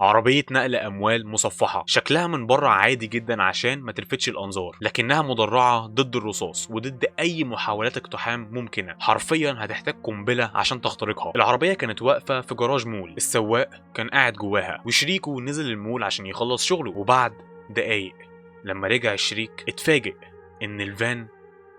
عربية نقل أموال مصفحة، شكلها من بره عادي جدا عشان ما تلفتش الأنظار، لكنها مدرعة ضد الرصاص وضد أي محاولات اقتحام ممكنة. حرفيا هتحتاج قنبلة عشان تخترقها. العربية كانت واقفة في جراج مول، السواق كان قاعد جواها وشريكه نزل المول عشان يخلص شغله. وبعد دقايق لما رجع الشريك اتفاجئ إن الفان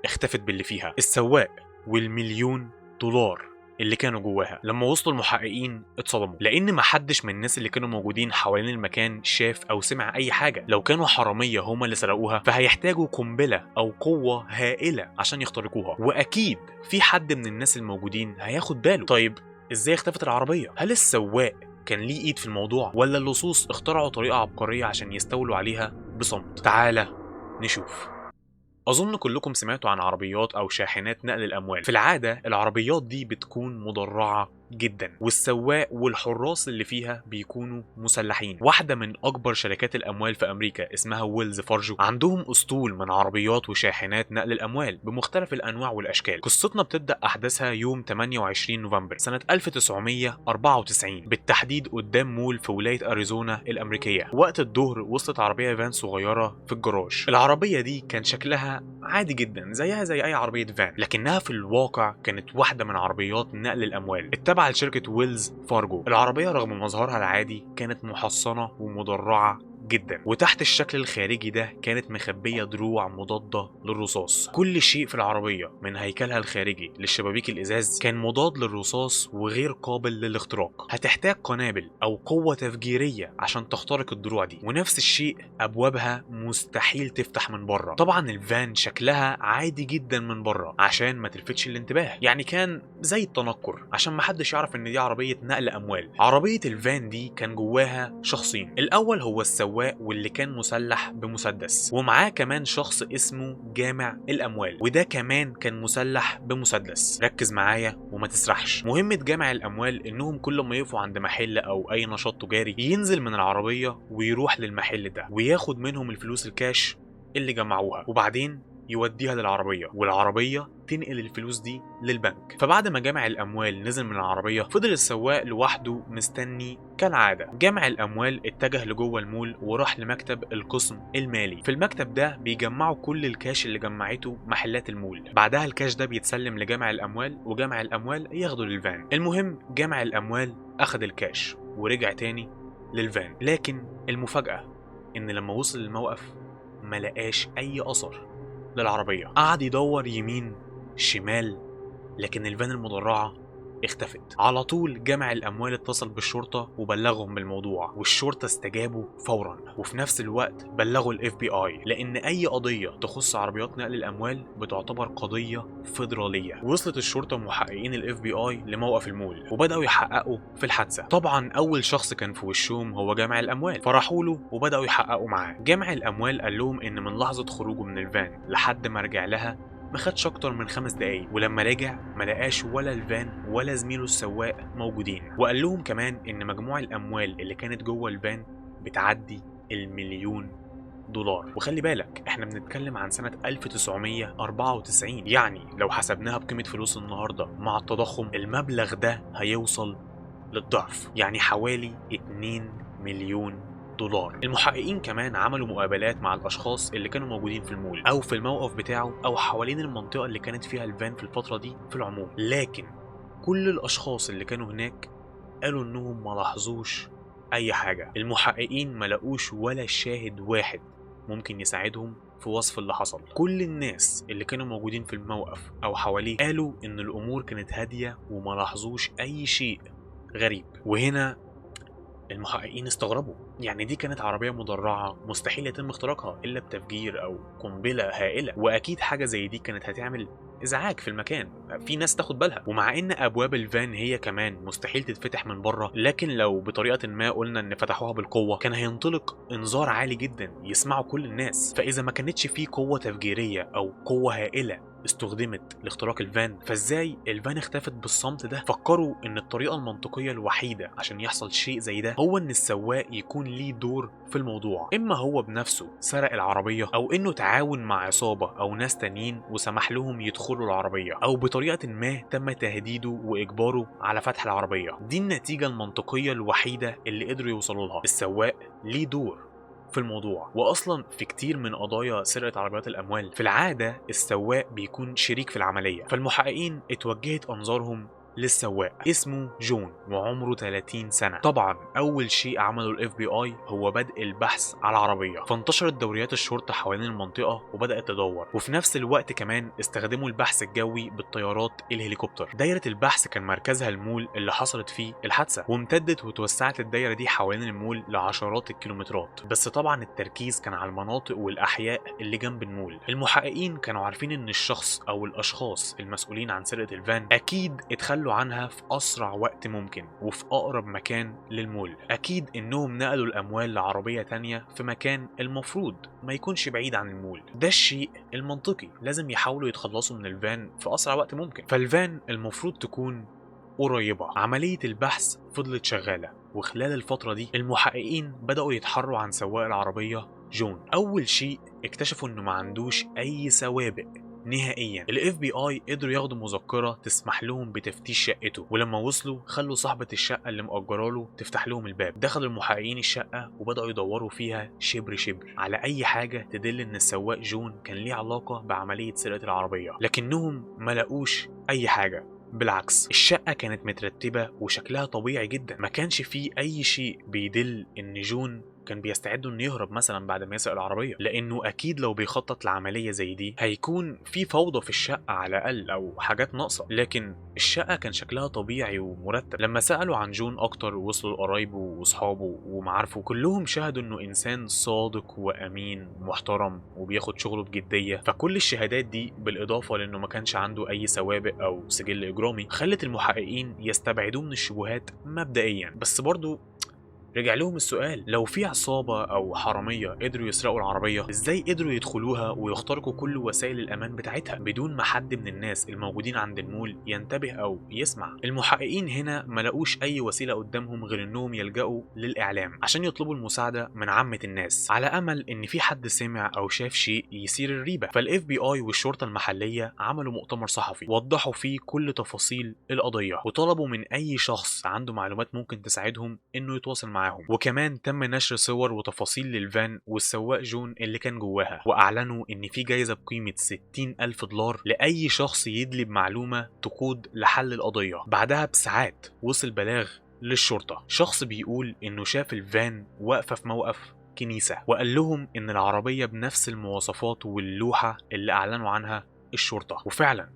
اختفت باللي فيها، السواق والمليون دولار اللي كانوا جواها. لما وصلوا المحققين اتصدموا، لان محدش من الناس اللي كانوا موجودين حوالين المكان شاف او سمع اي حاجه. لو كانوا حراميه هما اللي سرقوها فهيحتاجوا قنبله او قوه هائله عشان يخترقوها، واكيد في حد من الناس الموجودين هياخد باله. طيب ازاي اختفت العربيه؟ هل السواق كان ليه ايد في الموضوع، ولا اللصوص اخترعوا طريقه عبقريه عشان يستولوا عليها بصمت؟ تعالى نشوف. أظن كلكم سمعتوا عن عربيات أو شاحنات نقل الأموال. في العادة العربيات دي بتكون مدرعة جدا، والسواق والحراس اللي فيها بيكونوا مسلحين. واحدة من أكبر شركات الأموال في أمريكا اسمها ويلز فارجو عندهم أسطول من عربيات وشاحنات نقل الأموال بمختلف الأنواع والأشكال. قصتنا بتبدأ أحداثها يوم 28 نوفمبر سنة 1994 بالتحديد قدام مول في ولاية أريزونا الأمريكية. وقت الظهر وصلت عربية فان صغيرة في الجراج. العربية دي كان شكلها عادي جدا زيها زي أي عربية فان، لكنها في الواقع كانت واحدة من عربيات نقل الأموال تبع لشركة ويلز فارجو. العربية رغم مظهرها العادي كانت محصنة ومدرعة جدا، وتحت الشكل الخارجي ده كانت مخبية دروع مضادة للرصاص. كل شيء في العربية من هيكلها الخارجي للشبابيك الإزاز كان مضاد للرصاص وغير قابل للاختراق. هتحتاج قنابل أو قوة تفجيرية عشان تخترق الدروع دي، ونفس الشيء أبوابها مستحيل تفتح من بره. طبعا الفان شكلها عادي جدا من بره عشان ما تلفتش الانتباه، يعني كان زي التنكر عشان ما حدش يعرف ان دي عربية نقل أموال. عربية الفان دي كان جواها شخصين، الأول هو السواق واللي كان مسلح بمسدس، ومعاه كمان شخص اسمه جامع الأموال وده كمان كان مسلح بمسدس. ركز معايا وما تسرحش. مهمة جامع الأموال إنهم كل ما يقفوا عند محل أو أي نشاط تجاري ينزل من العربية ويروح للمحل ده وياخد منهم الفلوس الكاش اللي جمعوها، وبعدين يوديها للعربية، والعربية تنقل الفلوس دي للبنك. فبعد ما جامع الأموال نزل من العربية فضل السواق لوحده مستني كالعادة. جامع الأموال اتجه لجوه المول وراح لمكتب القسم المالي. في المكتب ده بيجمعوا كل الكاش اللي جمعته محلات المول. بعدها الكاش ده بيتسلم لجامع الأموال وجامع الأموال ياخده للفان. المهم جامع الأموال أخد الكاش ورجع تاني للفان، لكن المفاجأة إن لما وصل الموقف ملقاش أي أثر للعربية. قعد يدور يمين شمال لكن الفان المدرعة اختفت. على طول جامع الأموال اتصل بالشرطة وبلغهم بالموضوع، والشرطة استجابوا فورا، وفي نفس الوقت بلغوا ال FBI لأن أي قضية تخص عربيات نقل الأموال بتعتبر قضية فيدرالية. وصلت الشرطة ومحققين ال FBI لموقف المول وبدأوا يحققوا في الحادثة. طبعا أول شخص كان في وشهم هو جامع الأموال، فراحوا له وبدأوا يحققوا معاه. جامع الأموال قال لهم إن من لحظة خروجه من الفان لحد ما رجع لها ما خدش اكتر من 5 دقايق، ولما رجع ما لقاش ولا الفان ولا زميله السواق موجودين. وقال لهم كمان ان مجموع الاموال اللي كانت جوه الفان بتعدي المليون دولار. وخلي بالك احنا بنتكلم عن سنة 1994، يعني لو حسبناها بقيمة فلوس النهاردة مع التضخم المبلغ ده هيوصل للضعف، يعني حوالي 2 مليون دولار. المحققين كمان عملوا مقابلات مع الاشخاص اللي كانوا موجودين في المول او في الموقف بتاعه او حوالين المنطقه اللي كانت فيها الفان في الفتره دي في العموم، لكن كل الاشخاص اللي كانوا هناك قالوا انهم ما لاحظوش اي حاجه. المحققين ما لقوش ولا شاهد واحد ممكن يساعدهم في وصف اللي حصل. كل الناس اللي كانوا موجودين في الموقف او حواليه قالوا ان الامور كانت هاديه وما لاحظوش اي شيء غريب. وهنا المحققين استغربوا، يعني دي كانت عربية مدرعة مستحيل يتم اختراقها إلا بتفجير أو قنبلة هائلة، وأكيد حاجة زي دي كانت هتعمل إزعاج في المكان، في ناس تاخد بالها. ومع إن أبواب الفان هي كمان مستحيل تتفتح من بره، لكن لو بطريقة ما قلنا إن فتحوها بالقوة كان هينطلق إنذار عالي جدا يسمعه كل الناس. فإذا ما كانتش فيه قوة تفجيرية أو قوة هائلة استخدمت لاختراق الفان، فازاي الفان اختفت بالصمت ده؟ فكروا ان الطريقه المنطقيه الوحيده عشان يحصل شيء زي ده هو ان السواق يكون ليه دور في الموضوع، اما هو بنفسه سرق العربيه او انه تعاون مع عصابه او ناس تانيين وسمح لهم يدخلوا دخوله العربية، أو بطريقة ما تم تهديده وإجباره على فتح العربية. دي النتيجة المنطقية الوحيدة اللي قدروا يوصلوا لها. السواق ليه دور في الموضوع، واصلا في كتير من قضايا سرقه عربيات الاموال في العاده السواق بيكون شريك في العمليه، فالمحققين اتوجهت انظارهم للسواق اسمه جون وعمره 30 سنة. طبعا أول شيء عمله ال FBI هو بدء البحث على العربية، فانتشرت دوريات الشرطة حوالين المنطقة وبدأت تدور، وفي نفس الوقت كمان استخدموا البحث الجوي بالطيارات الهليكوبتر. دايرة البحث كان مركزها المول اللي حصلت فيه الحادثة، وامتدت وتوسعت الدايرة دي حوالين المول لعشرات الكيلومترات، بس طبعا التركيز كان على المناطق والأحياء اللي جنب المول. المحققين كانوا عارفين إن الشخص أو الأشخاص المسؤولين عن سرقة الفان أكيد اتخلوا عنها في أسرع وقت ممكن وفي أقرب مكان للمول. أكيد إنهم نقلوا الأموال لعربية تانية في مكان المفروض ما يكونش بعيد عن المول. ده الشيء المنطقي، لازم يحاولوا يتخلصوا من الفان في أسرع وقت ممكن، فالفان المفروض تكون قريبة. عملية البحث فضلت شغالة، وخلال الفترة دي المحققين بدأوا يتحروا عن سواق العربية جون. أول شيء اكتشفوا إنه ما عندوش أي سوابق نهائيا. ال FBI قدروا ياخدوا مذكرة تسمح لهم بتفتيش شقته، ولما وصلوا خلوا صاحبة الشقة اللي مأجراله تفتح لهم الباب. دخل المحققين الشقة وبدأوا يدوروا فيها شبر شبر على أي حاجة تدل إن السواق جون كان ليه علاقة بعملية سرقة العربية، لكنهم ما لقوش أي حاجة. بالعكس، الشقة كانت مترتبة وشكلها طبيعي جدا، ما كانش فيه أي شيء بيدل إن جون كان بيستعد انه يهرب مثلا بعد ما يسرق العربيه، لانه اكيد لو بيخطط لعمليه زي دي هيكون في فوضى في الشقه على الاقل او حاجات ناقصه، لكن الشقه كان شكلها طبيعي ومرتب. لما سالوا عن جون اكتر ووصلوا لقرايبه واصحابه ومعارفه، كلهم شهدوا انه انسان صادق وامين محترم وبياخد شغله بجديه. فكل الشهادات دي بالاضافه لانه ما كانش عنده اي سوابق او سجل اجرامي خلت المحققين يستبعدوه من الشبهات مبدئيا. بس برضو رجع لهم السؤال، لو في عصابة أو حرامية قدروا يسرقوا العربية، إزاي قدروا يدخلوها ويخترقوا كل وسائل الأمان بتاعتها بدون ما حد من الناس الموجودين عند المول ينتبه أو يسمع؟ المحققين هنا ما لقوش أي وسيلة قدامهم غير إنهم يلجأوا للإعلام عشان يطلبوا المساعدة من عامة الناس، على أمل إن في حد سمع أو شاف شيء يثير الريبة. فال FBI والشرطة المحلية عملوا مؤتمر صحفي وضحوا فيه كل تفاصيل القضية، وطلبوا من أي شخص عنده معلومات ممكن تساعدهم إنه يتواصل معاهم. وكمان تم نشر صور وتفاصيل للفان والسواق جون اللي كان جواها، واعلنوا ان في جايزة بقيمة $60,000 لاي شخص يدلي بمعلومة تقود لحل القضية. بعدها بساعات وصل بلاغ للشرطة، شخص بيقول انه شاف الفان واقفة في موقف كنيسة، وقال لهم ان العربية بنفس المواصفات واللوحة اللي اعلنوا عنها الشرطة. وفعلا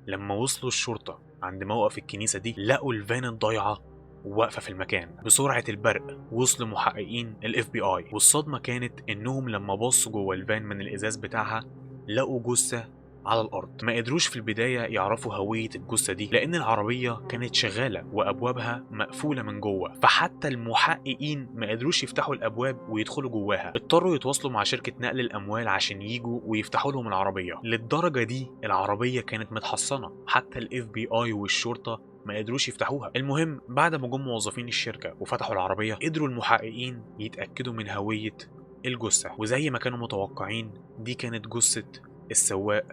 لما وصلوا الشرطة عند موقف الكنيسة دي لقوا الفان الضايعة واقفة في المكان. بسرعة البرق وصل محققين ال FBI، والصدمة كانت انهم لما بصوا جوه الفان من الازاز بتاعها لقوا جثة على الارض. ما قدروش في البداية يعرفوا هوية الجثة دي لان العربية كانت شغالة وابوابها مقفولة من جوه، فحتى المحققين ما قدروش يفتحوا الابواب ويدخلوا جواها. اضطروا يتواصلوا مع شركة نقل الاموال عشان يجوا ويفتحوا لهم العربية. للدرجة دي العربية كانت متحصنة، حتى ال FBI والشرطة ما قدروش يفتحوها. المهم بعد ما جم موظفين الشركة وفتحوا العربية قدروا المحققين يتأكدوا من هوية الجثة، وزي ما كانوا متوقعين دي كانت جثة السواق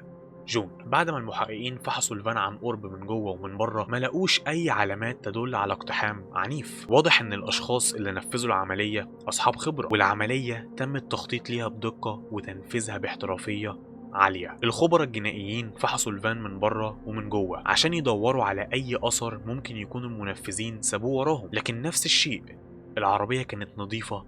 جون. بعد ما المحققين فحصوا الفان عن قرب من جوه ومن بره ما لقوش اي علامات تدل على اقتحام عنيف. واضح ان الاشخاص اللي نفذوا العملية اصحاب خبرة، والعملية تم التخطيط ليها بدقة وتنفيذها باحترافية عالية. الخبراء الجنائيين فحصوا الفان من بره ومن جوه عشان يدوروا على اي اثر ممكن يكون المنفذين سابوه وراهم، لكن نفس الشيء، العربية كانت نظيفة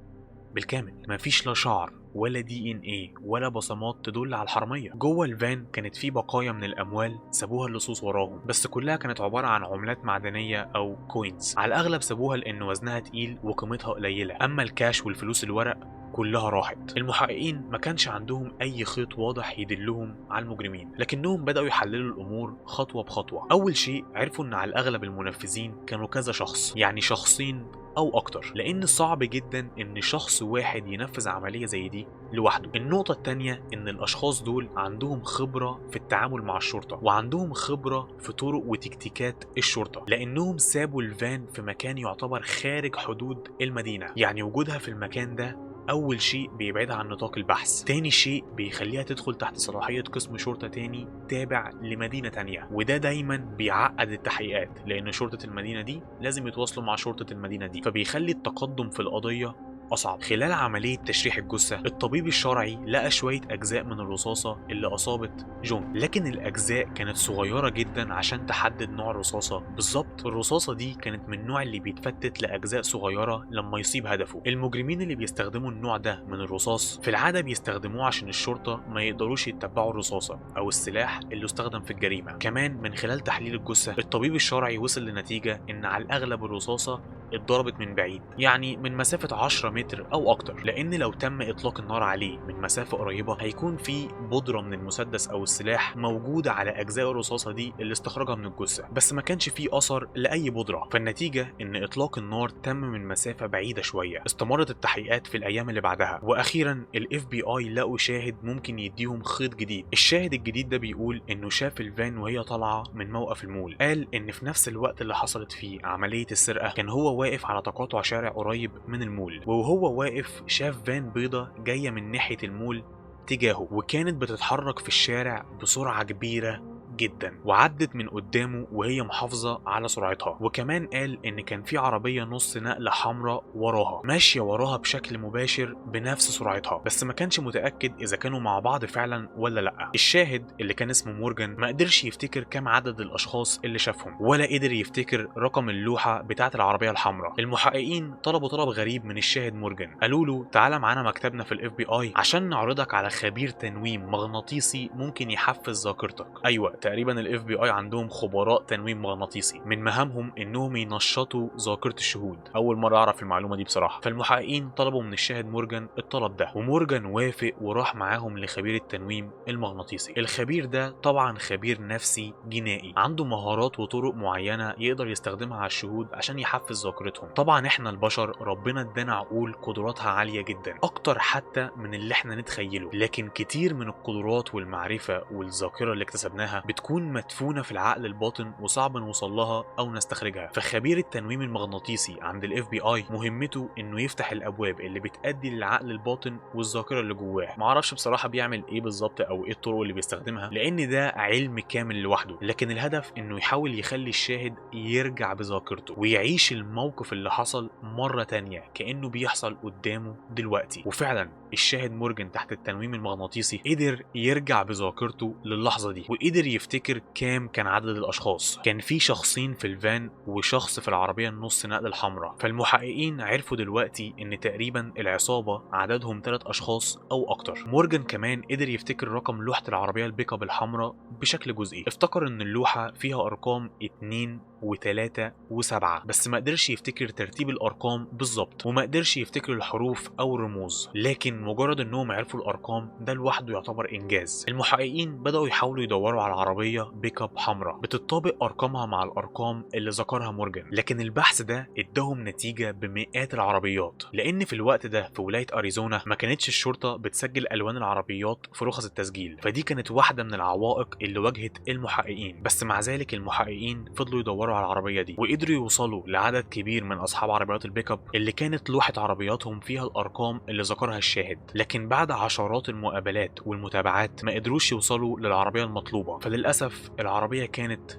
بالكامل، مفيش لا شعر ولا DNA ولا بصمات تدل على الحرامية. جوه الفان كانت في بقايا من الاموال سابوها اللصوص وراهم، بس كلها كانت عبارة عن عملات معدنية او كوينز، على الاغلب سابوها لان وزنها تقيل وقيمتها قليلة، اما الكاش والفلوس الورق كلها راحت. المحققين ما كانش عندهم اي خيط واضح يدلهم على المجرمين، لكنهم بدأوا يحللوا الامور خطوة بخطوة. اول شيء عرفوا ان على الاغلب المنفذين كانوا كذا شخص، يعني شخصين او اكتر، لان صعب جدا ان شخص واحد ينفذ عملية زي دي لوحده. النقطة التانية ان الاشخاص دول عندهم خبرة في التعامل مع الشرطة، وعندهم خبرة في طرق وتكتيكات الشرطة، لانهم سابوا الفان في مكان يعتبر خارج حدود المدينة، يعني وجودها في المكان ده أول شيء بيبعدها عن نطاق البحث، تاني شيء بيخليها تدخل تحت صلاحية قسم شرطة تاني تابع لمدينة تانية، وده دايما بيعقد التحقيقات لأن شرطة المدينة دي لازم يتواصلوا مع شرطة المدينة دي، فبيخلي التقدم في القضية أصعب. خلال عملية تشريح الجثة الطبيب الشرعي لقى شوية أجزاء من الرصاصة اللي أصابت جون، لكن الأجزاء كانت صغيرة جدا عشان تحدد نوع الرصاصة بالظبط. الرصاصة دي كانت من النوع اللي بيتفتت لأجزاء صغيرة لما يصيب هدفه. المجرمين اللي بيستخدموا النوع ده من الرصاص في العادة بيستخدموه عشان الشرطة ما يقدروش يتبعوا الرصاصة أو السلاح اللي استخدم في الجريمة. كمان من خلال تحليل الجثة الطبيب الشرعي وصل لنتيجة إن على الأغلب الرصاصة اتضربت من بعيد، يعني من مسافة 10 متر أو أكتر، لأن لو تم إطلاق النار عليه من مسافة قريبة هيكون في بودرة من المسدس أو السلاح موجودة على أجزاء الرصاصة دي اللي استخرجها من الجثة، بس ما كانش فيه أثر لأي بودرة. فالنتيجة إن إطلاق النار تم من مسافة بعيدة شوية. استمرت التحقيقات في الأيام اللي بعدها، وأخيرا ال FBI لقوا شاهد ممكن يديهم خيط جديد. الشاهد الجديد ده بيقول إنه شاف الفان وهي طالعة من موقف المول. قال إن في نفس الوقت اللي حصلت فيه عملية السرقة كان هو واقف على تقاطع شارع قريب من المول، وهو واقف شاف فان بيضة جاية من ناحية المول تجاهه، وكانت بتتحرك في الشارع بسرعة كبيرة جدا وعدت من قدامه وهي محافظة على سرعتها. وكمان قال ان كان في عربية نص نقل حمراء وراها ماشية وراها بشكل مباشر بنفس سرعتها، بس ما كانش متأكد اذا كانوا مع بعض فعلا ولا لا. الشاهد اللي كان اسمه مورجان ما قدرش يفتكر كم عدد الاشخاص اللي شافهم، ولا قدر يفتكر رقم اللوحة بتاعة العربية الحمراء. المحققين طلبوا طلب غريب من الشاهد مورجان، قالوا له تعالى معانا مكتبنا في ال FBI عشان نعرضك على خبير تنويم مغناطيسي ممكن يحفز ذاكرتك. ايوه تقريبا ال FBI عندهم خبراء تنويم مغناطيسي، من مهامهم انهم ينشطوا ذاكرة الشهود. اول مرة اعرف المعلومة دي بصراحة. فالمحققين طلبوا من الشاهد مورجان الطلب ده، ومورجان وافق وراح معاهم لخبير التنويم المغناطيسي. الخبير ده طبعا خبير نفسي جنائي، عنده مهارات وطرق معينة يقدر يستخدمها على الشهود عشان يحفز ذاكرتهم. طبعا احنا البشر ربنا ادانا عقول قدراتها عالية جدا، اكتر حتى من اللي احنا نتخيله، لكن كتير من القدرات والمعرفة والذاكرة اللي اكتسبناها بتكون مدفونة في العقل الباطن وصعب نوصل لها او نستخرجها. فخبير التنويم المغناطيسي عند ال FBI مهمته انه يفتح الابواب اللي بتؤدي للعقل الباطن والذاكرة اللي جواه. معرفش بصراحة بيعمل ايه بالظبط او ايه الطرق اللي بيستخدمها لان ده علم كامل لوحده، لكن الهدف انه يحاول يخلي الشاهد يرجع بذاكرته ويعيش الموقف اللي حصل مرة تانية كأنه بيحصل قدامه دلوقتي. وفعلا الشاهد مورجان تحت التنويم المغناطيسي قدر يرجع بذاكرته للحظة دي، وقدر يفتكر كام كان عدد الأشخاص. كان في شخصين في الفان وشخص في العربية النص نقل الحمراء. فالمحققين عرفوا دلوقتي ان تقريبا العصابة عددهم 3 أشخاص او اكتر. مورجان كمان قدر يفتكر رقم لوحة العربية البيك اب الحمراء بشكل جزئي. افتكر ان اللوحة فيها ارقام 2 و3 و7، بس ما قدرش يفتكر ترتيب الارقام بالظبط، وما قدرش يفتكر الحروف او الرموز، لكن مجرد انهم عرفوا الارقام ده لوحده يعتبر انجاز. المحققين بداوا يحاولوا يدوروا على عربيه بيك اب حمراء بتطابق ارقامها مع الارقام اللي ذكرها مورجان، لكن البحث ده اداهم نتيجه بمئات العربيات، لان في الوقت ده في ولايه اريزونا ما كانتش الشرطه بتسجل الوان العربيات في رخص التسجيل، فدي كانت واحده من العوائق اللي واجهت المحققين. بس مع ذلك المحققين فضلوا يدوروا على العربيه دي وقدروا يوصلوا لعدد كبير من اصحاب عربيات البيك اب اللي كانت لوحه عربياتهم فيها الارقام اللي ذكرها الشاهد، لكن بعد عشرات المقابلات والمتابعات ما قدروش يوصلوا للعربيه المطلوبه. فللاسف العربيه كانت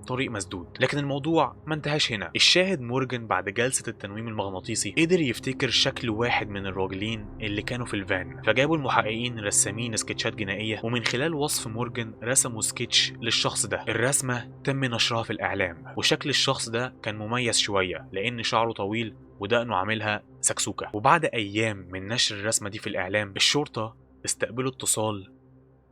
طريق مسدود. لكن الموضوع ما انتهاش هنا. الشاهد مورجان بعد جلسة التنويم المغناطيسي قدر يفتكر شكل واحد من الراجلين اللي كانوا في الفان، فجابوا المحققين رسامين سكتشات جنائية، ومن خلال وصف مورجان رسموا سكتش للشخص ده. الرسمة تم نشرها في الإعلام، وشكل الشخص ده كان مميز شوية لأن شعره طويل ودقنه عاملها سكسوكة. وبعد أيام من نشر الرسمة دي في الإعلام الشرطة استقبلوا اتصال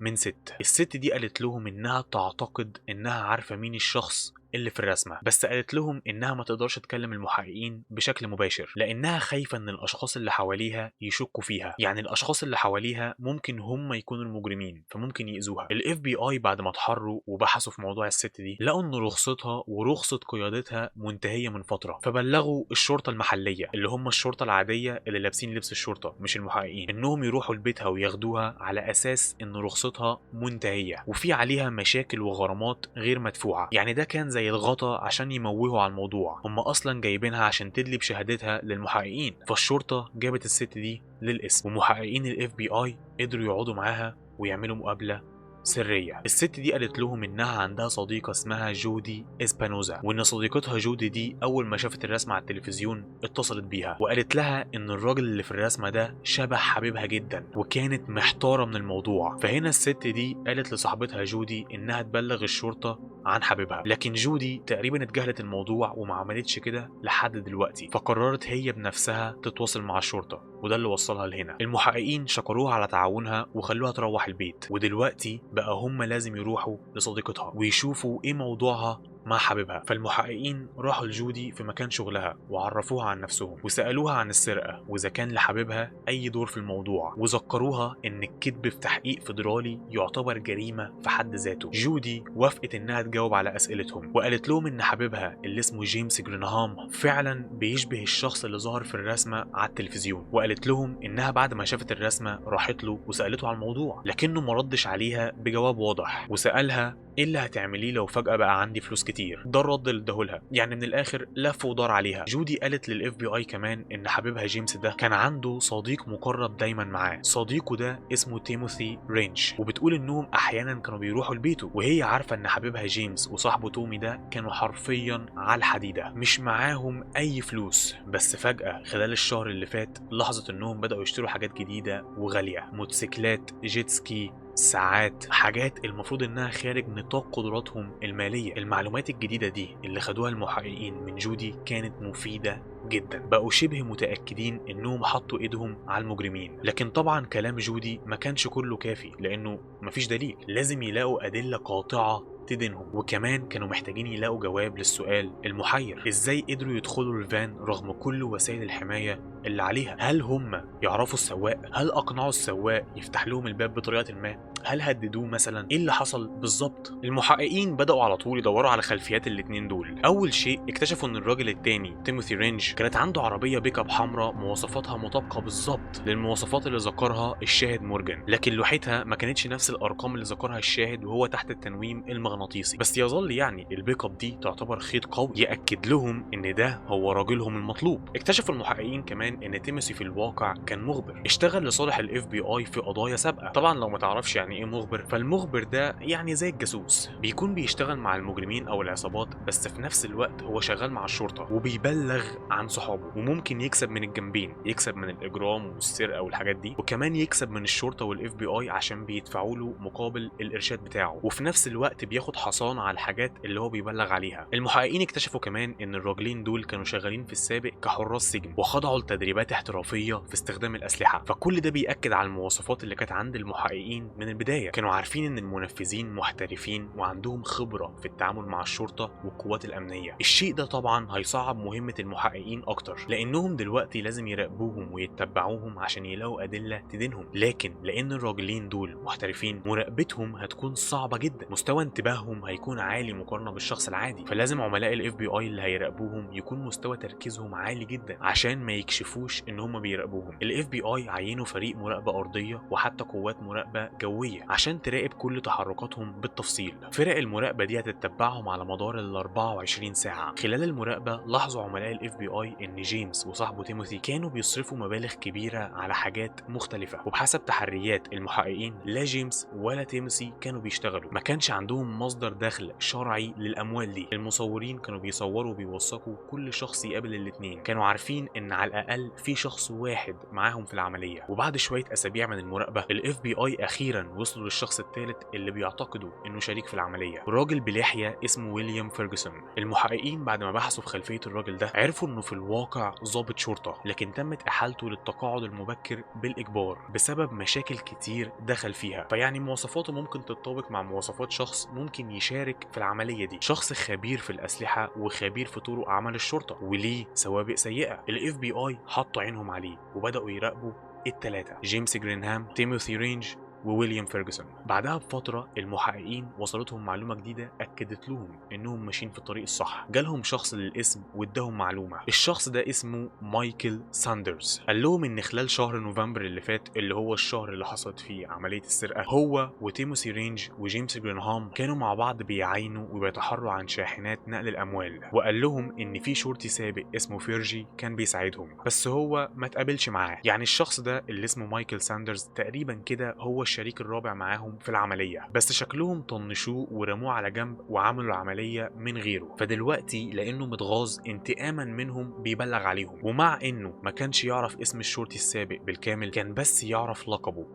من ست. الست دي قالت لهم انها تعتقد انها عارفة مين الشخص اللي في الرسمة، بس قالت لهم انها ما تقدرش تكلم المحققين بشكل مباشر لانها خايفة ان الاشخاص اللي حواليها يشكوا فيها، يعني الاشخاص اللي حواليها ممكن هم يكونوا المجرمين فممكن يأذوها. ال FBI بعد ما اتحروا وبحثوا في موضوع الست دي لقوا ان رخصتها ورخصة قيادتها منتهية من فترة، فبلغوا الشرطة المحلية اللي هم الشرطة العادية اللي لابسين لبس الشرطة مش المحققين انهم يروحوا لبيتها وياخدوها على اساس ان رخصتها منتهية وفي عليها مشاكل وغرامات غير مدفوعة. يعني ده كان زي الغطا عشان يموهوا على الموضوع، هم اصلا جايبينها عشان تدلي بشهادتها للمحققين. فالشرطه جابت الست دي للاسم، ومحققين الاف بي اي قدروا يقعدوا معاها ويعملوا مقابله سرية. الست دي قالت لهم انها عندها صديقة اسمها جودي اسبانوزا، وان صديقتها جودي دي اول ما شافت الرسمة على التلفزيون اتصلت بيها وقالت لها ان الراجل اللي في الرسمة ده شبه حبيبها جدا، وكانت محتارة من الموضوع. فهنا الست دي قالت لصاحبتها جودي انها تبلغ الشرطة عن حبيبها، لكن جودي تقريبا اتجاهلت الموضوع وما عملتش كده لحد دلوقتي. فقررت هي بنفسها تتواصل مع الشرطة، وده اللي وصلها لهنا. المحققين شكروها على تعاونها وخلوها تروح البيت، ودلوقتي بقى هم لازم يروحوا لصديقتها ويشوفوا ايه موضوعها مع حبيبها. فالمحققين راحوا لجودي في مكان شغلها وعرفوها عن نفسهم وسألوها عن السرقة وإذا كان لحبيبها أي دور في الموضوع، وذكروها إن الكذب في تحقيق فيدرالي يعتبر جريمة في حد ذاته. جودي وافقت إنها تجاوب على أسئلتهم وقالت لهم إن حبيبها اللي اسمه جيمس جرينهام فعلا بيشبه الشخص اللي ظهر في الرسمة على التلفزيون، وقالت لهم إنها بعد ما شافت الرسمة راحت له وسألته على الموضوع، لكنه مردش عليها بجواب واضح، وسألها ايه اللي هتعمليه لو فجأة بقى عندي فلوس كتير. ده الرد اللي اداهولها، يعني من الاخر لف ودار عليها. جودي قالت للاف بي اي كمان ان حبيبها جيمس ده كان عنده صديق مقرب دايما معاه، صديقه ده اسمه تيموثي رينج، وبتقول انهم احيانا كانوا بيروحوا لبيته، وهي عارفه ان حبيبها جيمس وصاحبه تومي ده كانوا حرفيا على الحديده، مش معاهم اي فلوس. بس فجأة خلال الشهر اللي فات لاحظت انهم بدأوا يشتروا حاجات جديده وغاليه، موتوسيكلات، جيت سكي، ساعات، حاجات المفروض انها خارج نطاق قدراتهم الماليه. المعلومات الجديده دي اللي خدوها المحققين من جودي كانت مفيده جدا، بقوا شبه متاكدين انهم حطوا ايدهم على المجرمين. لكن طبعا كلام جودي ما كانش كله كافي، لانه مفيش دليل، لازم يلاقوا ادله قاطعه تدينهم، وكمان كانوا محتاجين يلاقوا جواب للسؤال المحير: ازاي قدروا يدخلوا الفان رغم كل وسائل الحمايه اللي عليها؟ هل هم يعرفوا السواق؟ هل اقنعوا السواق يفتح لهم الباب بطريقه ما؟ هل هددوه مثلا؟ ايه اللي حصل بالظبط؟ المحققين بدأوا على طول يدوروا على خلفيات الاتنين دول. اول شيء اكتشفوا ان الراجل التاني تيموثي رينج كانت عنده عربيه بيك اب حمراء مواصفاتها مطابقه بالظبط للمواصفات اللي ذكرها الشاهد مورجان، لكن لوحتها ما كانتش نفس الارقام اللي ذكرها الشاهد وهو تحت التنويم المغناطيسي. بس يظل يعني البيك اب دي تعتبر خيط قوي ياكد لهم ان ده هو راجلهم المطلوب. اكتشفوا المحققين كمان ان تيموثي في الواقع كان مخبر اشتغل لصالح الاف بي اي في قضايا سابقه. طبعا لو ما تعرفش يعني ايه مخبر، فالمخبر ده يعني زي الجاسوس، بيكون بيشتغل مع المجرمين او العصابات بس في نفس الوقت هو شغال مع الشرطه وبيبلغ عن صحابه، وممكن يكسب من الجنبين، يكسب من الاجرام والسرقه والحاجات دي، وكمان يكسب من الشرطه والاف بي اي عشان بيدفعوا له مقابل الارشاد بتاعه، وفي نفس الوقت بياخد حصانه على الحاجات اللي هو بيبلغ عليها. المحققين اكتشفوا كمان ان الراجلين دول كانوا شغالين في السابق كحراس سجن وخضعوا لتدريبات احترافيه في استخدام الاسلحه، فكل ده بيأكد على المواصفات اللي كانت عند المحققين من البدايه. كانوا عارفين ان المنفذين محترفين وعندهم خبره في التعامل مع الشرطه والقوات الامنيه. الشيء ده طبعا هيصعب مهمه المحققين اكتر، لانهم دلوقتي لازم يراقبوهم ويتبعوهم عشان يلاقوا ادله تدينهم، لكن لان الراجلين دول محترفين مراقبتهم هتكون صعبه جدا، مستوى انتباههم هيكون عالي مقارنه بالشخص العادي، فلازم عملاء الاف بي اي اللي هيراقبوهم يكون مستوى تركيزهم عالي جدا عشان ما يكشفوش ان هم بيراقبوهم. الاف بي اي عينوا فريق مراقبه ارضيه وحتى قوات مراقبه جويه عشان تراقب كل تحركاتهم بالتفصيل. فرق المراقبه دي هتتبعهم على مدار ال 24 ساعه. خلال المراقبه لاحظوا عملاء الاف بي اي ان جيمس وصاحبه تيموثي كانوا بيصرفوا مبالغ كبيره على حاجات مختلفه، وبحسب تحريات المحققين لا جيمس ولا تيموثي كانوا بيشتغلوا، ما كانش عندهم مصدر دخل شرعي للاموال دي. المصورين كانوا بيصوروا وبيوثقوا كل شخص يقابل الاثنين، كانوا عارفين ان على الاقل في شخص واحد معاهم في العمليه. وبعد شويه اسابيع من المراقبه الاف بي اي اخيرا وصلوا للشخص الثالث اللي بيعتقدوا انه شريك في العمليه، وراجل بلحيه اسمه ويليام فيرجسون. المحققين بعد ما بحثوا في خلفيه الراجل ده عرفوا انه في الواقع ضابط شرطه، لكن تمت احالته للتقاعد المبكر بالاجبار بسبب مشاكل كتير دخل فيها، فيعني مواصفاته ممكن تتطابق مع مواصفات شخص ممكن يشارك في العمليه دي، شخص خبير في الاسلحه وخبير في طرق اعمال الشرطه وليه سوابق سيئه. الاف بي اي حطوا عينهم عليه وبداوا يراقبوا الثلاثه: جيمس جرينهام، تيموثي رينج، وويليام فيرجسون. بعدها بفترة المحققين وصلتهم معلومة جديدة أكدت لهم إنهم ماشيين في الطريق الصح. جالهم شخص للاسم واداهم معلومة. الشخص ده اسمه مايكل ساندرز. قال لهم إن خلال شهر نوفمبر اللي فات، اللي هو الشهر اللي حصلت فيه عملية السرقة، هو وتيموثي رينج وجيمس جرينهام كانوا مع بعض بيعاينوا وبيتحروا عن شاحنات نقل الأموال. وقال لهم إن في شرطي سابق اسمه فيرجي كان بيساعدهم، بس هو ما تقابلش معاه. يعني الشخص ده اللي اسمه مايكل ساندرز تقريبا كده هو الشريك الرابع معاهم في العملية، بس شكلهم طنشوه ورموه على جنب وعملوا العملية من غيره. فدلوقتي لأنه متغاظ انتقاما منهم بيبلغ عليهم، ومع إنه ما كانش يعرف اسم الشرطي السابق بالكامل، كان بس يعرف لقبه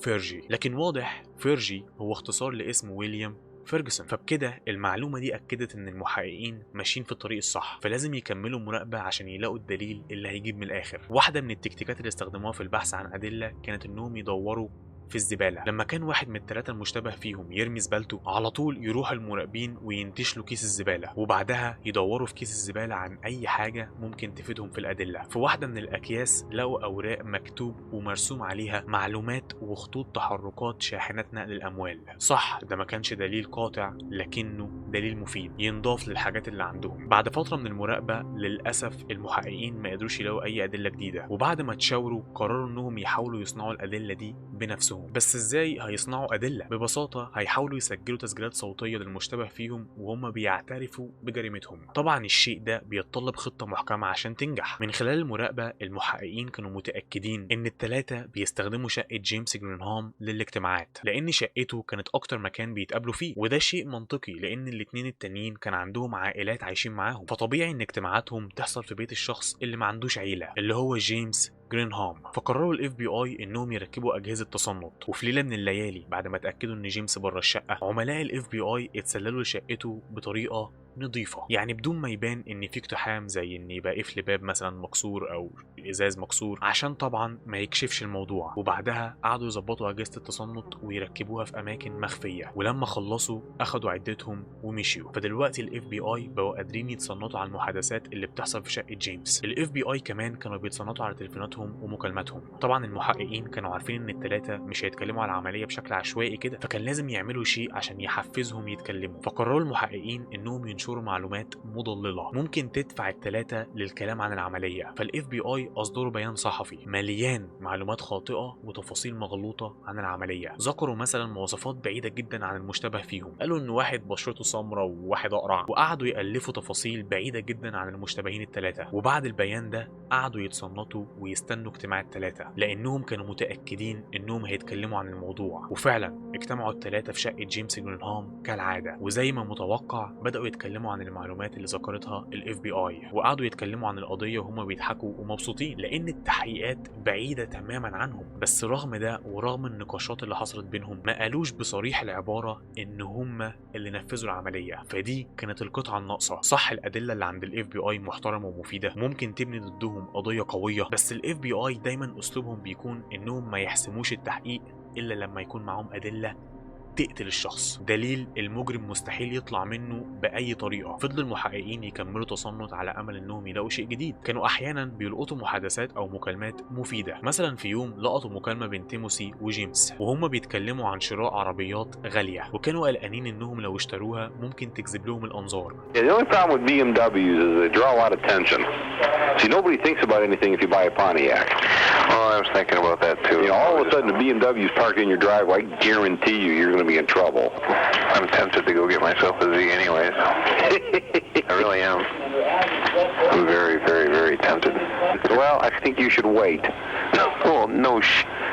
فيرجي. لكن واضح فيرجي هو اختصار لاسم ويليام فيرجسون. فبكده المعلومة دي أكدت إن المحققين ماشيين في الطريق الصح، فلازم يكملوا مراقبة عشان يلاقوا الدليل اللي هيجيب من الآخر. واحدة من التكتيكات اللي استخدموها في البحث عن أدلة كانت إنهم يدوروا في الزبالة. لما كان واحد من الثلاثة المشتبه فيهم يرمي زبالته، على طول يروح المراقبين وينتشلوا كيس الزبالة، وبعدها يدوروا في كيس الزبالة عن أي حاجة ممكن تفيدهم في الأدلة. في واحدة من الأكياس لقوا أوراق مكتوب ومرسوم عليها معلومات وخطوط تحركات شاحنات نقل الأموال. صح، ده ما كانش دليل قاطع، لكنه دليل مفيد ينضاف للحاجات اللي عندهم. بعد فترة من المراقبة للأسف المحققين ما قدروش يلاقوا أي أدلة جديدة، وبعد ما تشاوروا قرروا إنهم يحاولوا يصنعوا الأدلة دي بنفسهم. بس ازاي هيصنعوا أدلة؟ ببساطة هيحاولوا يسجلوا تسجيلات صوتية للمشتبه فيهم وهم بيعترفوا بجريمتهم. طبعا الشيء ده بيتطلب خطة محكمة عشان تنجح. من خلال المراقبة المحققين كانوا متأكدين ان الثلاثة بيستخدموا شقة جيمس جرينهام للاجتماعات، لان شقته كانت اكتر مكان بيتقابلوا فيه، وده شيء منطقي لان الاتنين التانيين كان عندهم عائلات عايشين معاهم، فطبيعي ان اجتماعاتهم تحصل في بيت الشخص اللي ما عندوش عيلة اللي هو جيمس جرينهام. فقرروا الاف بي اي انهم يركبوا اجهزه تصنت. وفي ليله من الليالي بعد ما اتاكدوا ان جيمس بره الشقه، عملاء الاف بي اي اتسللوا لشقته بطريقه نظيفه، يعني بدون ما يبان ان في اقتحام، زي ان يبقى قفل باب مثلا مكسور او ازاز مكسور، عشان طبعا ما يكشفش الموضوع. وبعدها قعدوا يظبطوا اجهزه التصنت ويركبوها في اماكن مخفيه، ولما خلصوا اخدوا عدتهم ومشيوا. فدلوقتي الاف بي اي بقوا قادرين يتصنتوا على المحادثات اللي بتحصل في شقه جيمس. الاف بي اي كمان كانوا بيتصنتوا على تليفوناتهم ومكالماتهم. طبعا المحققين كانوا عارفين ان الثلاثه مش هيتكلموا على العمليه بشكل عشوائي كده، فكان لازم يعملوا شيء عشان يحفزهم يتكلموا. فقرروا المحققين انهم ينشروا معلومات مضلله ممكن تدفع الثلاثه للكلام عن العمليه. فالاف بي اي اصدروا بيان صحفي مليان معلومات خاطئه وتفاصيل مغلوطه عن العمليه. ذكروا مثلا مواصفات بعيده جدا عن المشتبه فيهم، قالوا ان واحد بشرته سمراء وواحد اقرع، وقعدوا يالفوا تفاصيل بعيده جدا عن المشتبهين الثلاثه. وبعد البيان ده قعدوا يتصنتوا ويستنوا اجتماع الثلاثه، لانهم كانوا متاكدين انهم هيتكلموا عن الموضوع. وفعلا اجتمعوا الثلاثه في شقه جيمس جرينهام كالعاده، وزي ما متوقع بداوا يتكلموا عن المعلومات اللي ذكرتها الاف بي اي، وقعدوا يتكلموا عن القضيه وهم بيضحكوا ومبسوطين لان التحقيقات بعيده تماما عنهم. بس رغم ده ورغم النقاشات اللي حصلت بينهم، ما قالوش بصريح العباره ان هم اللي نفذوا العمليه. فدي كانت القطعه الناقصه. صح، الادله اللي عند الاف بي اي محترمه ومفيده، ممكن تبني ضدهم قضيه قويه، بس الاف بي اي دايما اسلوبهم بيكون انهم ما يحسموش التحقيق الا لما يكون معاهم ادله تقتل الشخص، دليل المجرم مستحيل يطلع منه بأي طريقة. فضل المحققين يكملوا تصنت على أمل إنهم يلاقوا شيء جديد. كانوا أحيانا بيلقطوا محادثات أو مكالمات مفيدة. مثلا في يوم لقطوا مكالمة بين تيموثي وجيمس وهم بيتكلموا عن شراء عربيات غالية، وكانوا قلقانين إنهم لو اشتروها ممكن تجذب لهم الأنظار. The only problem with BMWs is they draw a lot of attention. See, nobody thinks about anything if you buy a Pontiac. Oh, I was thinking about that too. You know, all of a sudden a BMW is parked in your driveway, I guarantee you're going to be in trouble. I'm tempted to go get myself a Z anyways. I really am. I'm very, very, very tempted. Well, I think you should wait. Oh, no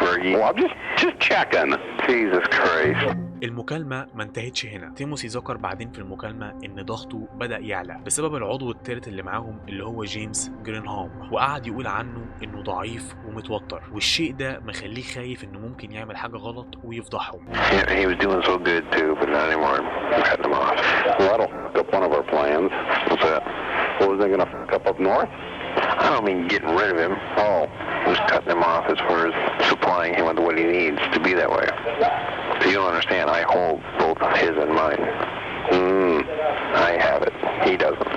Bergie. Well, I'm just checking. Jesus Christ. المكالمة ما انتهتش هنا. تيموثي ذكر بعدين في المكالمة ان ضغطه بدأ يعلى بسبب العضو الثالث اللي معاهم اللي هو جيمس جرينهام، وقعد يقول عنه انه ضعيف ومتوتر، والشيء ده مخليه خايف انه ممكن يعمل حاجة غلط ويفضحهم. Yeah, he was doing so good too, but not anymore. I'm cutting him off. Well, that'll fuck up one of our plans. What's that? Well, is they going to fuck up north? I don't mean getting rid of him. Oh. Just cutting him off as far as supplying him with what he needs to be that way. So you don't understand, I hold both his and mine. I have it. He doesn't.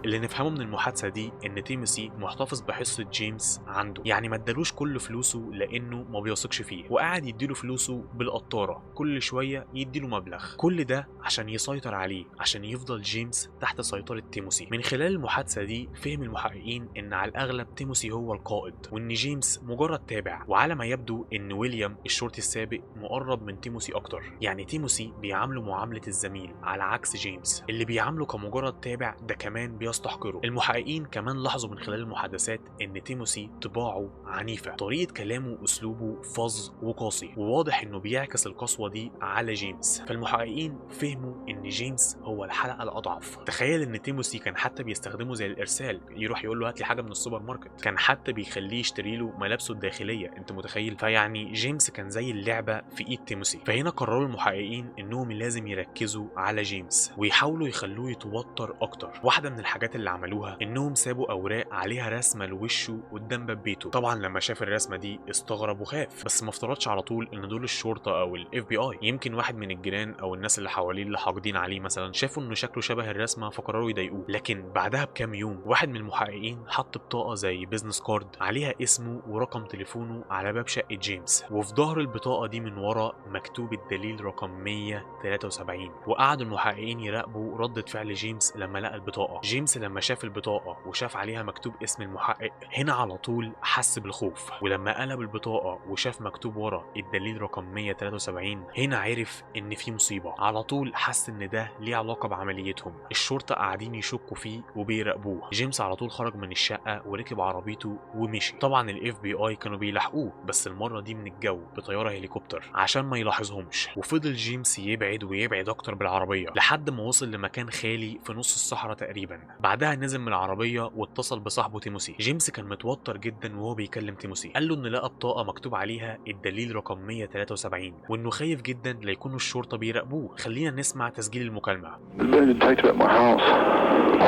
اللي نفهمه من المحادثه دي ان تيموسي محتفظ بحصه جيمس عنده، يعني ما ادالوش كل فلوسه لانه ما بيثقش فيه، وقاعد يديله فلوسه بالقطاره، كل شويه يديله مبلغ، كل ده عشان يسيطر عليه، عشان يفضل جيمس تحت سيطره تيموسي. من خلال المحادثه دي فهم المحققين ان على الاغلب تيموسي هو القائد وان جيمس مجرد تابع، وعلى ما يبدو ان ويليام الشرطي السابق مقرب من تيموسي اكتر، يعني تيموسي بيعامله معامله الزميل على عكس جيمس اللي بيعامله كمجرد تابع، ده كمان بيستحقره. المحققين كمان لاحظوا من خلال المحادثات ان تيموسي طباعه عنيفه، طريقه كلامه واسلوبه فظ وقاسي، وواضح انه بيعكس القسوه دي على جيمس. فالمحققين فهموا ان جيمس هو الحلقه الاضعف. تخيل ان تيموسي كان حتى بيستخدمه زي الارسال، يروح يقول له هات لي حاجه من السوبر ماركت، كان حتى بيخليه يشتري له ملابسه الداخليه، انت متخيل؟ فيعني جيمس كان زي اللعبه في ايد تيموسي. فهنا قرروا المحققين انهم لازم يركزوا على جيمس ويحاولوا يخلوه يتوتر اكتر. واحده من الحاجات اللي عملوها انهم سابوا اوراق عليها رسمه لوشه قدام باب بيته. طبعا لما شاف الرسمه دي استغرب وخاف، بس ما افترضش على طول ان دول الشرطه او الاف بي اي، يمكن واحد من الجيران او الناس اللي حواليه اللي حاقدين عليه مثلا شافوا انه شكله شبه الرسمه فقرروا يضايقوه. لكن بعدها بكام يوم واحد من المحققين حط بطاقه زي بيزنس كارد عليها اسمه ورقم تليفونه على باب شقه جيمس، وفي ظهر البطاقه دي من ورا مكتوب الدليل رقم 173. وقعدوا المحققين يراقبوا ردة فعل جيمس لما لقى البطاقه. جيمس لما شاف البطاقه وشاف عليها مكتوب اسم المحقق هنا على طول حس بالخوف، ولما قلب البطاقه وشاف مكتوب ورا الدليل رقم 173 هنا عرف ان في مصيبه. على طول حس ان ده ليه علاقه بعمليتهم، الشرطه قاعدين يشكوا فيه وبيراقبوه. جيمس على طول خرج من الشقه وركب عربيته ومشي. طبعا الاف بي اي كانوا بيلاحقوه بس المره دي من الجو بطياره هليكوبتر عشان ما يلاحظهمش، وفضل جيمس يبعد ويبعد اكتر بالعربيه لحد ما وصل لمكان خالي في نص الصحراء تقريبا. بعدها نزل من العربيه واتصل بصاحبه تيموسي. جيمس كان متوتر جدا وهو بيكلم تيموسي، قال له ان لقى بطاقه مكتوب عليها الدليل رقم 173 وانه خايف جدا ليكونوا الشرطه بيراقبوه. خلينا نسمع تسجيل المكالمه.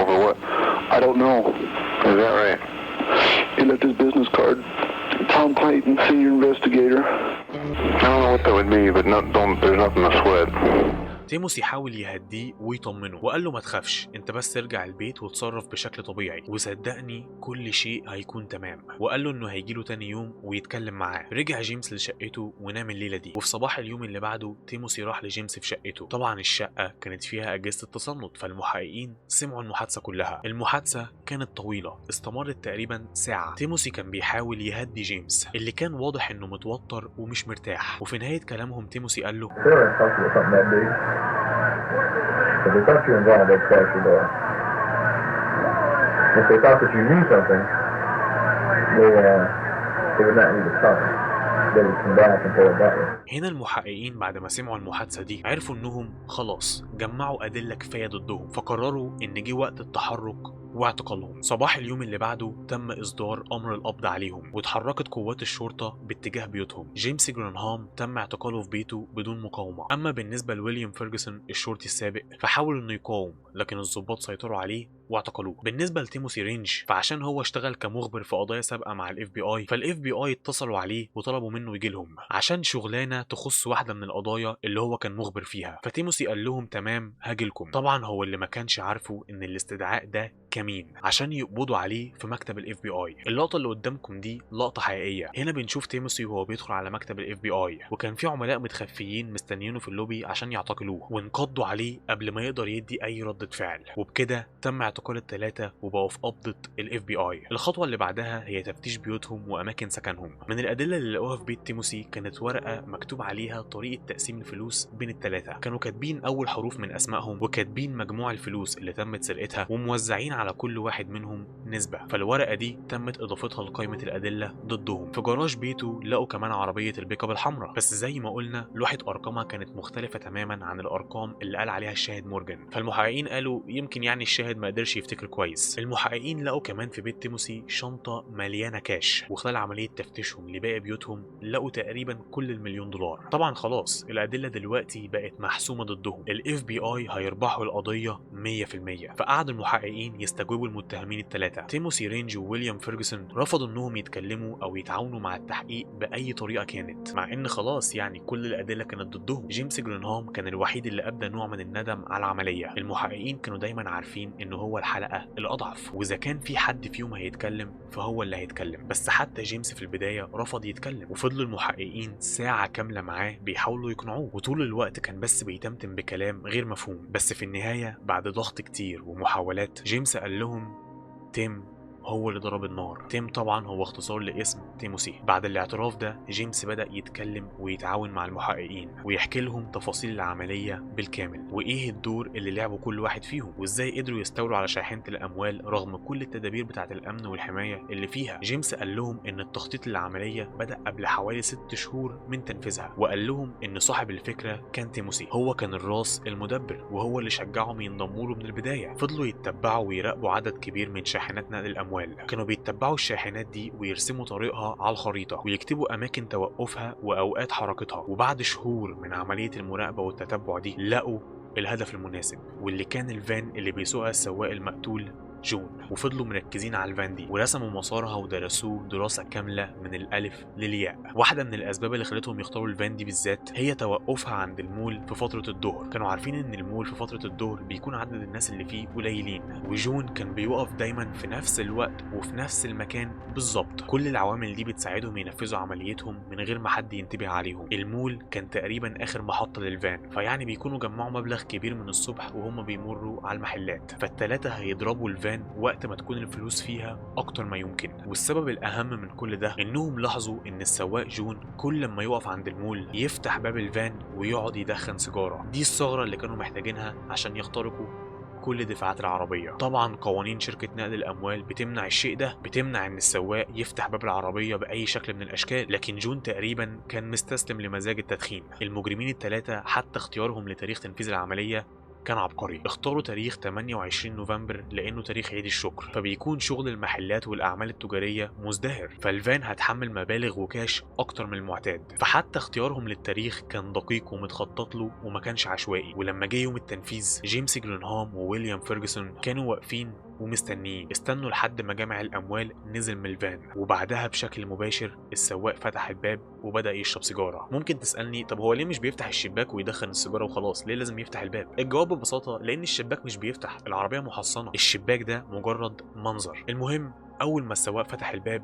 Over what? I don't know. Is that right? He left his business card. Tom Clayton, senior investigator. I don't know what that would be, but there's nothing to sweat. تيموسي حاول يهديه ويطمنه وقال له ما تخافش، انت بس ارجع البيت وتصرف بشكل طبيعي وصدقني كل شيء هيكون تمام. وقال له انه هيجيله تاني يوم ويتكلم معاه. رجع جيمس لشقته ونام الليله دي، وفي صباح اليوم اللي بعده تيموسي راح لجيمس في شقته. طبعا الشقه كانت فيها اجهزه التصنت، فالمحققين سمعوا المحادثه كلها. المحادثه كانت طويله استمرت تقريبا ساعه. تيموسي كان بيحاول يهدي جيمس اللي كان واضح انه متوتر ومش مرتاح، وفي نهايه كلامهم تيموسي قال له If they thought you were involved, they'd crash your door. If they thought that you knew something, they would not need to talk. They would come back and tell it that way. هنا المحققين بعد ما سمعوا المحادثة دي عرفوا انهم خلاص جمعوا أدلة كفاية ضدهم، فقرروا ان جه وقت التحرك واعتقالهم. صباح اليوم اللي بعده تم إصدار أمر القبض عليهم واتحركت قوات الشرطة باتجاه بيوتهم. جيمس جرانهام تم اعتقاله في بيته بدون مقاومة. أما بالنسبة لويليام فيرجسون الشرطي السابق فحاول إنه يقاوم لكن الضباط سيطروا عليه واعتقلوه. بالنسبة لتيموسي رينج فعشان هو اشتغل كمخبر في قضايا سابقة مع الاف بي اي، فالاف بي اي اتصلوا عليه وطلبوا منه يجي لهم عشان شغلانة تخص واحدة من القضايا اللي هو كان مخبر فيها. فتيموسي قال لهم تمام هاجيلكم. طبعا هو اللي ما كانش عارفه ان الاستدعاء ده كمين عشان يقبضوا عليه في مكتب الاف بي اي. اللقطه اللي قدامكم دي لقطه حقيقيه. هنا بنشوف تيموسي وهو بيدخل على مكتب الاف بي اي وكان في عملاء متخفيين مستنيينه في اللوبي عشان يعتقلوه وانقضوا عليه قبل ما يقدر يدي اي ردة فعل، وبكده تم اعتقال الثلاثه وبقوا في قبضه الاف بي اي. الخطوه اللي بعدها هي تفتيش بيوتهم واماكن سكنهم. من الادله اللي لقوها في بيت تيموسي كانت ورقه مكتوب عليها طريقه تقسيم الفلوس بين الثلاثه. كانوا كاتبين اول حروف من اسمائهم وكاتبين مجموع الفلوس اللي تمت سرقتها وموزعين على كل واحد منهم نسبة. فالورقة دي تمت اضافتها لقائمة الادلة ضدهم. في جراج بيته لقوا كمان عربية البيك اب الحمراء، بس زي ما قلنا لوحة ارقامها كانت مختلفة تماما عن الارقام اللي قال عليها الشاهد مورجان. فالمحققين قالوا يمكن يعني الشاهد ما قدرش يفتكر كويس. المحققين لقوا كمان في بيت تيموسي شنطة مليانة كاش، وخلال عملية تفتيشهم لباقي بيوتهم لقوا تقريبا كل $1,000,000. طبعا خلاص الادلة دلوقتي بقت محسومة ضدهم. الاف بي اي هيربحوا القضية 100%. فقعد المحققين يستجوبوا المتهمين الثلاثه. تيموسي رينج وويليام فيرجسون رفضوا انهم يتكلموا او يتعاونوا مع التحقيق باي طريقه كانت، مع ان خلاص يعني كل الادله كانت ضدهم. جيمس جرانهام كان الوحيد اللي ابدى نوع من الندم على العمليه. المحققين كانوا دايما عارفين ان هو هو الحلقة الأضعف، وإذا كان في حد فيهم هيتكلم فهو اللي هيتكلم. بس حتى جيمس في البداية رفض يتكلم، وفضلوا المحققين ساعة كاملة معاه بيحاولوا يقنعوه، وطول الوقت كان بس بيتمتم بكلام غير مفهوم. بس في النهاية بعد ضغط كتير ومحاولات جيمس قال لهم تيم هو اللي ضرب النار. تيم طبعا هو اختصار لاسم تيموسي. بعد الاعتراف ده جيمس بدأ يتكلم ويتعاون مع المحققين ويحكي لهم تفاصيل العملية بالكامل، وايه الدور اللي لعبه كل واحد فيهم، وازاي قدروا يستولوا على شاحنة الاموال رغم كل التدابير بتاعة الامن والحماية اللي فيها. جيمس قال لهم ان التخطيط للعملية بدأ قبل حوالي 6 شهور من تنفيذها، وقال لهم ان صاحب الفكرة كان تيموسي، هو كان الراس المدبر وهو اللي شجعهم ينضموا له من البداية. فضلوا يتبعوا ويراقبوا عدد كبير من شاحنات نقل الاموال، كانوا بيتبعوا الشاحنات دي ويرسموا طريقها على الخريطة ويكتبوا أماكن توقفها وأوقات حركتها. وبعد شهور من عملية المراقبة والتتبع دي لقوا الهدف المناسب، واللي كان الفان اللي بيسوقها السواق المقتول جون. وفضلوا مركزين على الفان دي ورسموا مسارها ودرسوه دراسة كاملة من الألف للياء. واحدة من الأسباب اللي خلتهم يختاروا الفان دي بالذات هي توقفها عند المول في فترة الظهر. كانوا عارفين إن المول في فترة الظهر بيكون عدد الناس اللي فيه قليلين، وجون كان بيوقف دايما في نفس الوقت وفي نفس المكان بالظبط. كل العوامل دي بتساعدهم ينفذوا عمليتهم من غير ما حد ينتبه عليهم. المول كان تقريبا آخر محطة للفان، فيعني بيكونوا جمعوا مبلغ كبير من الصبح وهم بيمروا على المحلات، فالتلاتة هيضربوا الفان وقت ما تكون الفلوس فيها اكتر ما يمكن. والسبب الاهم من كل ده انهم لاحظوا ان السواق جون كل ما يقف عند المول يفتح باب الفان ويقعد يدخن سيجاره. دي الثغره اللي كانوا محتاجينها عشان يخترقوا كل دفاعات العربيه. طبعا قوانين شركه نقل الاموال بتمنع الشيء ده، بتمنع ان السواق يفتح باب العربيه باي شكل من الاشكال، لكن جون تقريبا كان مستسلم لمزاج التدخين. المجرمين الثلاثه حتى اختيارهم لتاريخ تنفيذ العمليه كان عبقري. اختاروا تاريخ 28 نوفمبر لانه تاريخ عيد الشكر، فبيكون شغل المحلات والاعمال التجاريه مزدهر، فالفان هتحمل مبالغ وكاش اكتر من المعتاد. فحتى اختيارهم للتاريخ كان دقيق ومتخطط له وما كانش عشوائي. ولما جه يوم التنفيذ جيمس جرينهام وويليام فيرجسون كانوا واقفين ومستنيين. استنوا لحد ما جمع الاموال نزل من الفان، وبعدها بشكل مباشر السواق فتح الباب وبدا يشرب سيجاره. ممكن تسالني طب هو ليه مش بيفتح الشباك ويدخن السيجاره وخلاص؟ ليه لازم يفتح الباب؟ الجواب ببساطه لان الشباك مش بيفتح، العربيه محصنه، الشباك ده مجرد منظر. المهم اول ما السواق فتح الباب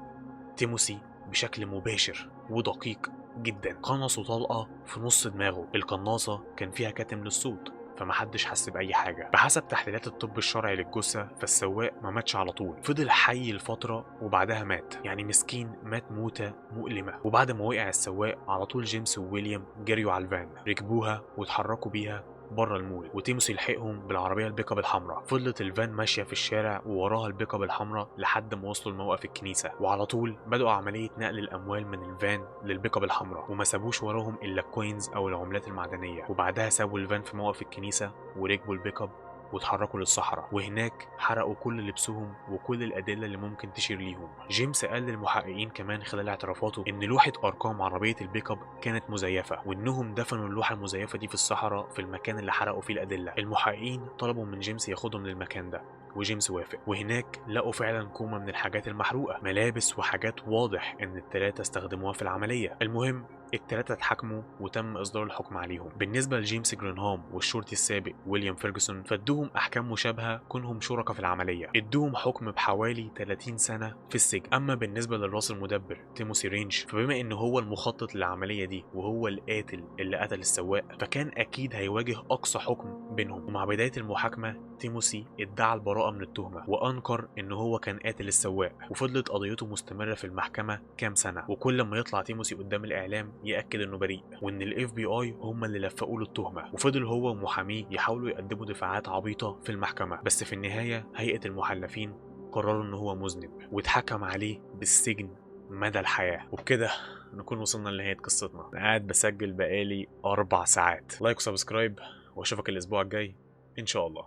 تيموسي بشكل مباشر ودقيق جدا قنصوا طلقه في نص دماغه. القناصه كان فيها كاتم للصوت فمحدش حس بأي حاجة. بحسب تحليلات الطب الشرعي للجثة فالسواق ما ماتش على طول، فضل حي لفترة وبعدها مات. يعني مسكين مات موتة مؤلمة. وبعد ما وقع السواق على طول جيمس وويليام جريوا على الفان، ركبوها واتحركوا بيها بره المول، وتيموسي لحقهم بالعربيه البيك اب الحمراء. فضلت الفان ماشيه في الشارع ووراها البيك اب الحمراء لحد ما وصلوا لموقف الكنيسه، وعلى طول بدأوا عمليه نقل الاموال من الفان للبيك اب الحمراء، وما سابوش وراهم الا الكوينز او العملات المعدنيه. وبعدها سابوا الفان في موقف الكنيسه وركبوا البيك اب واتحركوا للصحراء، وهناك حرقوا كل لبسهم وكل الأدلة اللي ممكن تشير ليهم. جيمس قال للمحققين كمان خلال اعترافاته إن لوحة أرقام عربية البيك اب كانت مزيفة، وإنهم دفنوا اللوحة المزيفة دي في الصحراء في المكان اللي حرقوا فيه الأدلة. المحققين طلبوا من جيمس ياخدهم للمكان ده وجيمس وافق، وهناك لقوا فعلا كومة من الحاجات المحروقة، ملابس وحاجات واضح إن التلاتة استخدموها في العملية. المهم التلاتة اتحاكموا وتم إصدار الحكم عليهم. بالنسبة لجيمس جرينهام والشرطي السابق ويليام فيرجسون فادوهم أحكام مشابهة كونهم شركاء في العملية، ادوهم حكم بحوالي 30 سنة في السجن. أما بالنسبة للراس المدبر تيموسي رينج فبما إن هو المخطط للعملية دي وهو القاتل اللي قتل السواق فكان أكيد هيواجه أقصى حكم بينهم. ومع بداية المحاكمة تيموسي ادعى البراءة من التهمة وأنكر إن هو كان قاتل السواق، وفضلت قضيته مستمرة في المحكمة كام سنة، وكل ما يطلع تيموسي قدام الإعلام يأكد إنه بريء وإن ال FBI هم اللي لفقوا له التهمة. وفضل هو ومحاميه يحاولوا يقدموا دفاعات عبيطة في المحكمة، بس في النهاية هيئة المحلفين قرروا إن هو مذنب واتحكم عليه بالسجن مدى الحياة. وبكده نكون وصلنا لنهاية قصتنا. أنا قاعد بسجل بقالي 4 ساعات. لايك وسبسكرايب وأشوفك الأسبوع الجاي إن شاء الله.